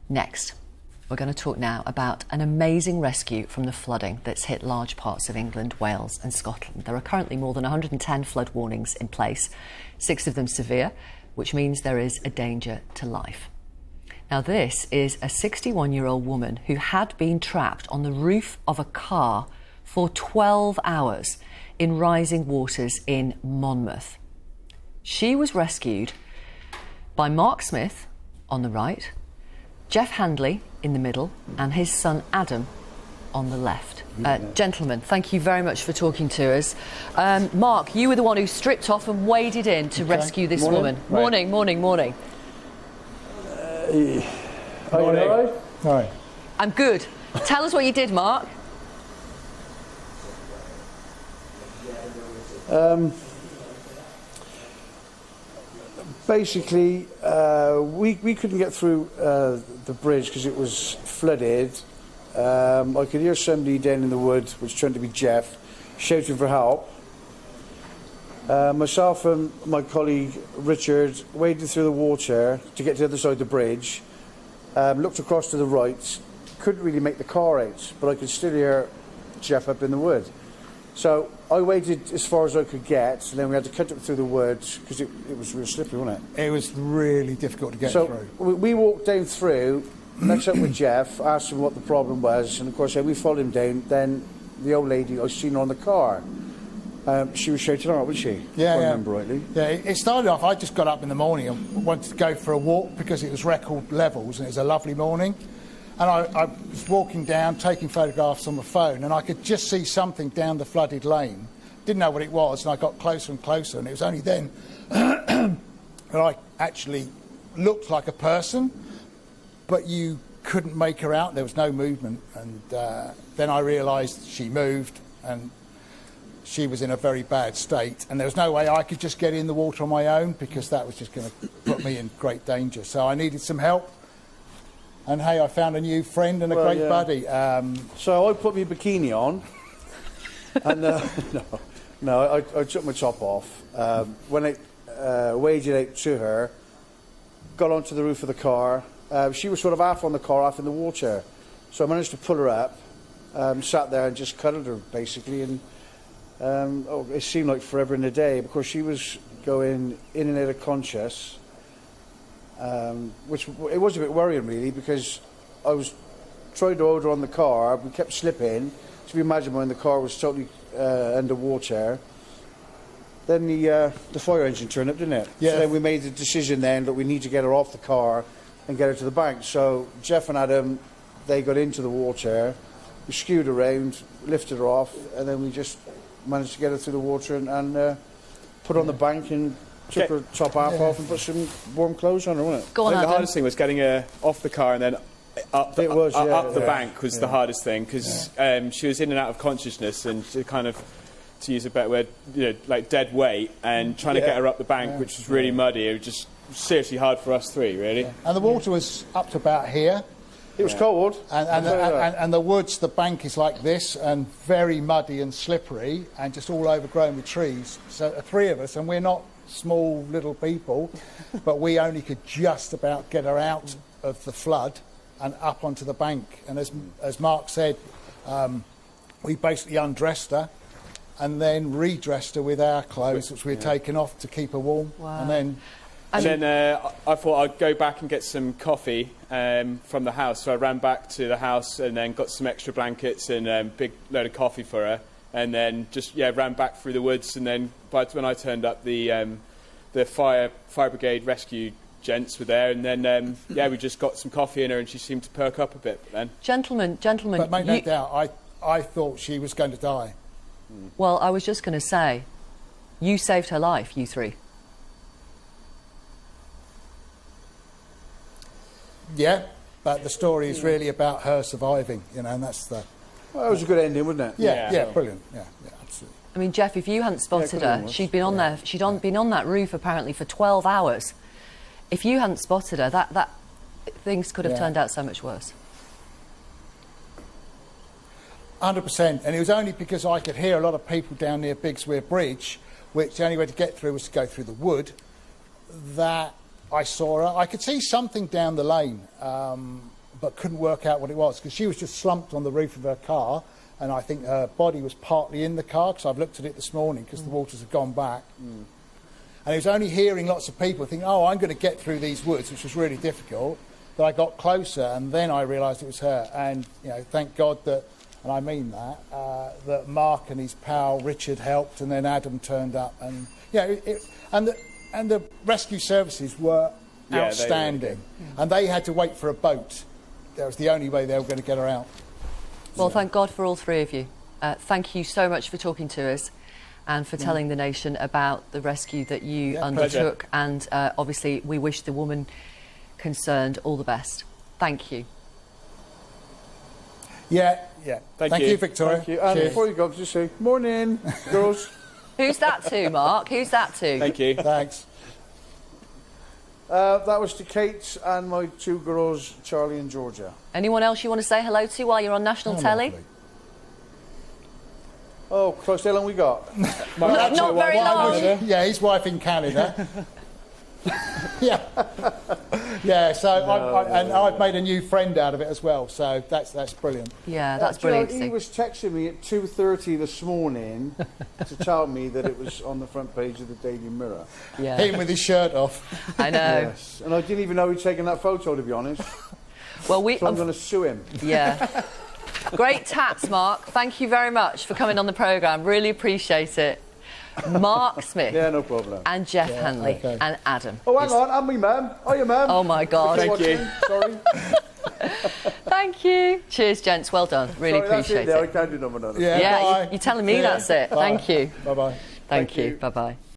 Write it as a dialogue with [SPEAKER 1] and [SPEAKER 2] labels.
[SPEAKER 1] Next, we're going to talk now about an amazing rescue from the flooding that's hit large parts of England, Wales and Scotland. There are currently more than 110 flood warnings in place, 6 of them severe, which means there is a danger to life. Now, this is a 61-year-old woman who had been trapped on the roof of a car for 12 hours in rising waters in Monmouth. She was rescued by Mark Smith on the right, Jeff Handley in the middle and his son Adam on the left. Gentlemen, thank you very much for talking to us. Mark, you were the one who stripped off and waded in to rescue this woman.
[SPEAKER 2] Right.
[SPEAKER 1] Morning.
[SPEAKER 2] Are you all right? All right.
[SPEAKER 1] I'm good. Tell us what you did, Mark.
[SPEAKER 2] Basically, we couldn't get through the bridge because it was flooded. I could hear somebody down in the woods, which turned to be Jeff, shouting for help. Myself and my colleague Richard waded through the water to get to the other side of the bridge, looked across to the right, couldn't really make the car out, but I could still hear Jeff up in the wood. So I waited as far as I could get, and then we had to cut up through the woods because it was real slippery, wasn't it?
[SPEAKER 3] It was really difficult to get through.
[SPEAKER 2] So we walked down through, met up with Jeff, asked him what the problem was, and of course, we followed him down. Then the old lady, I seen her on the car. She was shouting out, wasn't she?
[SPEAKER 3] Yeah,
[SPEAKER 2] if I remember rightly.
[SPEAKER 3] Yeah, it started off, I just got up in the morning and wanted to go for a walk because it was record levels and it was a lovely morning. And I was walking down, taking photographs on my phone, and I could just see something down the flooded lane. Didn't know what it was, and I got closer and closer, and it was only then that I actually looked like a person, but you couldn't make her out. There was no movement, and then I realised she moved, and she was in a very bad state, and there was no way I could just get in the water on my own because that was just going to put me in great danger. So I needed some help. And hey, I found a new friend and a great buddy.
[SPEAKER 2] So I put my bikini on, and I took my top off. When I waded out to her, got onto the roof of the car. She was sort of half on the car, half in the water. So I managed to pull her up, sat there and just cuddled her basically. And it seemed like forever and a day because she was going in and out of conscious. Which it was a bit worrying really because I was trying to hold her on the car, we kept slipping, so if you imagine when the car was totally underwater, then the fire engine turned up, didn't it?
[SPEAKER 3] Yeah.
[SPEAKER 2] So then we made the decision then that we need to get her off the car and get her to the bank. So Jeff and Adam, they got into the water, we skewed around, lifted her off, and then we just managed to get her through the water and put her on the bank and took her top half off and put some warm clothes on her, wasn't it?
[SPEAKER 1] Go on,
[SPEAKER 4] I think
[SPEAKER 1] Adam.
[SPEAKER 4] the hardest thing was getting her off the car and then up the bank was the hardest thing because she was in and out of consciousness and to kind of, to use a better word, like dead weight, and trying to get her up the bank, which was really muddy. It was just seriously hard for us three, really.
[SPEAKER 3] Yeah. And the water was up to about here.
[SPEAKER 2] It was cold.
[SPEAKER 3] And the woods, the bank is like this and very muddy and slippery and just all overgrown with trees. So the three of us, and we're not small little people, but we only could just about get her out of the flood and up onto the bank. And as Mark said, we basically undressed her and then redressed her with our clothes, which we had taken off to keep her warm.
[SPEAKER 1] Wow.
[SPEAKER 3] And then
[SPEAKER 4] I thought I'd go back and get some coffee from the house. So I ran back to the house and then got some extra blankets and a big load of coffee for her. And then just ran back through the woods. And then when I turned up, the fire brigade rescue gents were there. And then we just got some coffee in her, and she seemed to perk up a bit. Then,
[SPEAKER 1] Gentlemen,
[SPEAKER 3] but make no doubt, I thought she was going to die.
[SPEAKER 1] Well, I was just going to say, you saved her life, you three.
[SPEAKER 3] Yeah, but the story is really about her surviving, and that's the...
[SPEAKER 2] Well, it was a good ending, wasn't it?
[SPEAKER 3] Yeah, brilliant. Yeah, absolutely.
[SPEAKER 1] I mean, Jeff, if you hadn't spotted her, she'd been on there. She'd been on that roof apparently for 12 hours. If you hadn't spotted her, that things could have turned out so much worse.
[SPEAKER 3] 100%, and it was only because I could hear a lot of people down near Bigswear Bridge, which the only way to get through was to go through the wood, that I saw her. I could see something down the lane, but couldn't work out what it was, because she was just slumped on the roof of her car, and I think her body was partly in the car, because I've looked at it this morning, because the waters had gone back. And it was only hearing lots of people thinking, oh, I'm going to get through these woods, which was really difficult, that I got closer, and then I realised it was her. And, you know, thank God that, and I mean that, that Mark and his pal Richard helped, and then Adam turned up. And, yeah, and the rescue services were outstanding. And they had to wait for a boat. That was the only way they were going to get her out.
[SPEAKER 1] Well, thank God for all three of you. Thank you so much for talking to us and for telling the nation about the rescue that you undertook. And obviously, we wish the woman concerned all the best. Thank you.
[SPEAKER 3] Yeah. Thank you, Victoria.
[SPEAKER 2] Thank you. And before you go, just say, morning, girls.
[SPEAKER 1] Who's that to, Mark? Who's that to?
[SPEAKER 4] Thank you.
[SPEAKER 3] Thanks.
[SPEAKER 2] That was to Kate and my two girls, Charlie and Georgia.
[SPEAKER 1] Anyone else you want to say hello to while you're on national telly?
[SPEAKER 3] Lovely.
[SPEAKER 2] Oh, Christ, how long we got?
[SPEAKER 1] Not very long.
[SPEAKER 3] Yeah, his wife in Canada. Yeah. So I've made a new friend out of it as well. So that's brilliant.
[SPEAKER 1] Yeah, that's brilliant.
[SPEAKER 2] He was texting me at 2:30 this morning to tell me that it was on the front page of the Daily Mirror.
[SPEAKER 1] Yeah.
[SPEAKER 3] Him with his shirt off.
[SPEAKER 1] I know.
[SPEAKER 2] Yes, and I didn't even know he'd taken that photo, to be honest.
[SPEAKER 1] Well,
[SPEAKER 2] So I'm going to sue him.
[SPEAKER 1] Yeah. Great tats, Mark. Thank you very much for coming on the programme. Really appreciate it. Mark Smith.
[SPEAKER 2] Yeah, no problem.
[SPEAKER 1] And Jeff Hanley.
[SPEAKER 3] Okay.
[SPEAKER 1] And Adam.
[SPEAKER 2] Oh, hang on, I'm me, ma'am. Oh, you, ma'am.
[SPEAKER 1] Oh, my God.
[SPEAKER 4] Thank you.
[SPEAKER 2] Sorry.
[SPEAKER 1] Thank you. Cheers, gents. Well done. Really
[SPEAKER 2] Sorry, that's
[SPEAKER 1] appreciate
[SPEAKER 2] it.
[SPEAKER 1] it.
[SPEAKER 2] I can't do nothing on it.
[SPEAKER 3] Yeah, bye.
[SPEAKER 1] You're telling me that's it.
[SPEAKER 3] Bye.
[SPEAKER 1] Thank you.
[SPEAKER 3] Bye-bye.
[SPEAKER 1] Thank you. Bye-bye.